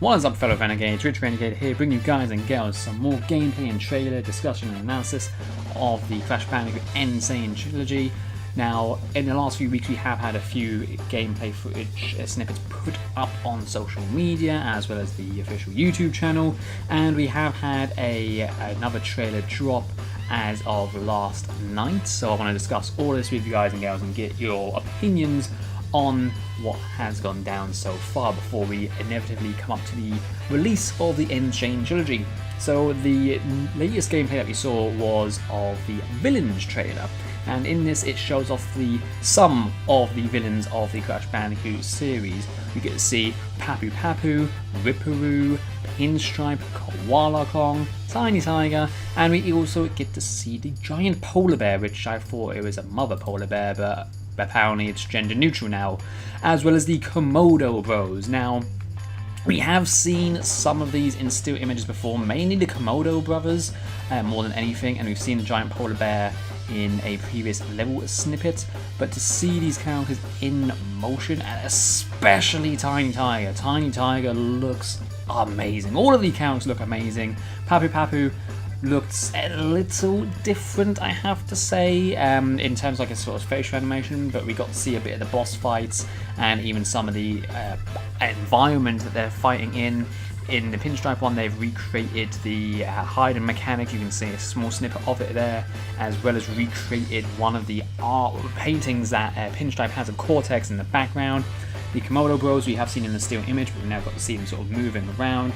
What is up, fellow Renegades? Rich Renegade here, bringing you guys and girls some more gameplay and trailer discussion and analysis of the Crash Bandicoot and Sane Trilogy. Now, in the last few weeks we have had a few gameplay footage snippets put up on social media as well as the official YouTube channel, and we have had another trailer drop as of last night, so I want to discuss all this with you guys and girls and get your opinions on what has gone down so far before we inevitably come up to the release of the Sane Trilogy. So the latest gameplay that we saw was of the Villains trailer, and in this it shows off some of the villains of the Crash Bandicoot series. We get to see Papu Papu, Ripperoo, Pinstripe, Koala Kong, Tiny Tiger, and we also get to see the giant polar bear, which I thought it was a mother polar bear, but apparently it's gender neutral now, as well as the Komodo Bros. Now, we have seen some of these in still images before, mainly the Komodo brothers more than anything, and we've seen the giant polar bear in a previous level snippet, but to see these characters in motion, and especially Tiny Tiger looks amazing. All of the characters look amazing. Papu Papu looks a little different, I have to say, in terms of like a sort of facial animation, but we got to see a bit of the boss fights and even some of the environment that they're fighting in. In the Pinstripe one, they've recreated the hiding mechanic. You can see a small snippet of it there, as well as recreated one of the art paintings that Pinstripe has of Cortex in the background. The Komodo Bros we have seen in the still image, but we've now got to see them sort of moving around,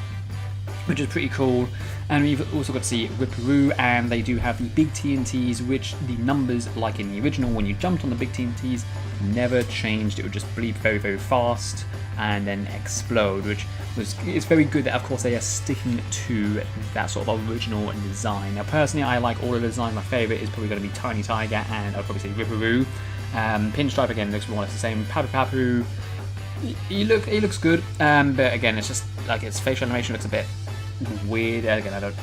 which is pretty cool. And we've also got to see Ripperoo, and they do have the big TNTs, which the numbers, like in the original, when you jumped on the big TNTs, never changed. It would just bleed very, very fast and then explode, which it's very good that, of course, they are sticking to that sort of original design. Now, personally, I like all of the design. My favourite is probably going to be Tiny Tiger, and I'll probably say Ripperoo. Pinstripe, again, looks more or less the same. Papu Papu, he looks good, but again, it's just like its facial animation looks a bit weird. Again, I don't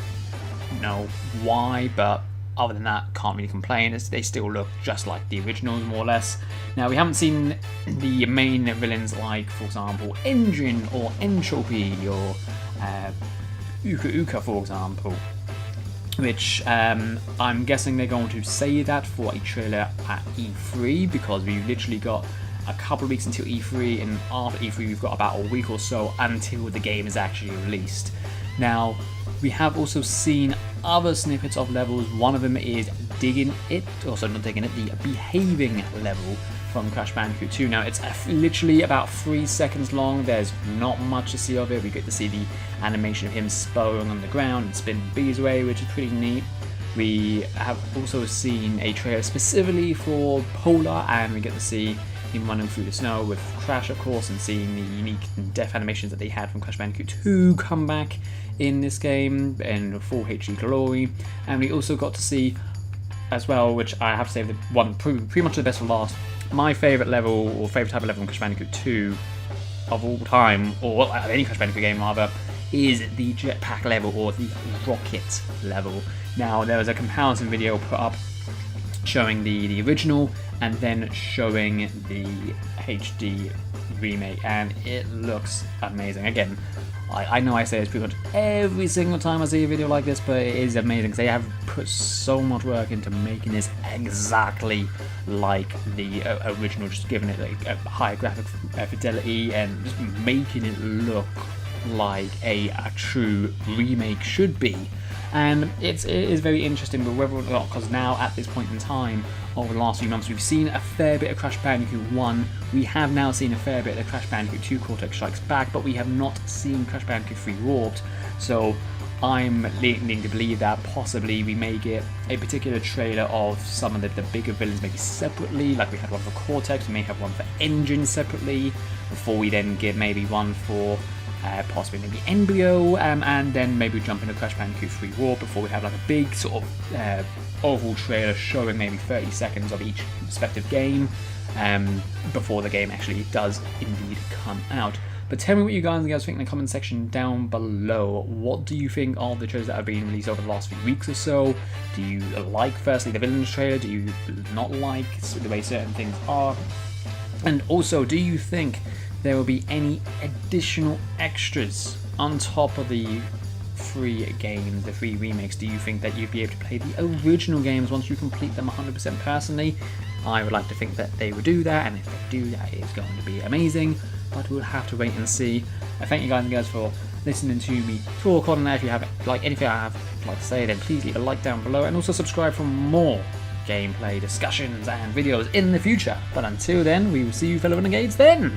know why, but other than that, can't really complain. They still look just like the originals, more or less. Now, we haven't seen the main villains like, for example, Engine or Entropy or Uka Uka, for example, which I'm guessing they're going to say that for a trailer at E3, because we've literally got a couple of weeks until E3, and after E3 we've got about a week or so until the game is actually released. Now, we have also seen other snippets of levels. One of them is Digging It, also not Digging It, the Behaving level from Crash Bandicoot 2. Now, it's literally about 3 seconds long. There's not much to see of it. We get to see the animation of him spurring on the ground and spinning bees away, which is pretty neat. We have also seen a trailer specifically for Polar, and we get to see him running through the snow with Crash, of course, and seeing the unique death animations that they had from Crash Bandicoot 2 come back in this game in full HD glory. And we also got to see as well, which I have to say, the one pretty much the best for last, my favourite level, or favourite type of level in Crash Bandicoot 2 of all time, or any Crash Bandicoot game rather, is the jetpack level, or the rocket level. Now, there was a comparison video put up showing the original and then showing the HD remake, and it looks amazing. Again, I know I say this pretty much every single time I see a video like this, but it is amazing because they have put so much work into making this exactly like the original, just giving it like a higher graphic fidelity and just making it look like a true remake should be. And it is very interesting, but whether or not, because now at this point in time, over the last few months, we've seen a fair bit of Crash Bandicoot 1, we have now seen a fair bit of Crash Bandicoot 2 Cortex Strikes Back, but we have not seen Crash Bandicoot 3 Warped, so I'm leaning to believe that possibly we may get a particular trailer of some of the bigger villains maybe separately, like we had one for Cortex, we may have one for Engine separately, before we then get maybe one for possibly maybe Embryo, and then maybe jump into Crash Bandicoot 3 War before we have like a big sort of overall trailer showing maybe 30 seconds of each respective game before the game actually does indeed come out. But tell me what you guys think in the comment section down below. What do you think of the trailers that have been released over the last few weeks or so? Do you like, firstly, the Villains trailer? Do you not like the way certain things are? And also, do you think there will be any additional extras on top of the 3 games, the 3 remakes, do you think that you'd be able to play the original games once you complete them 100% personally? I would like to think that they would do that, and if they do, that is going to be amazing, but we'll have to wait and see. I thank you guys and girls for listening to me talk on there. If you have anything I have to say, then please leave a like down below, and also subscribe for more gameplay discussions and videos in the future. But until then, we will see you fellow renegades then!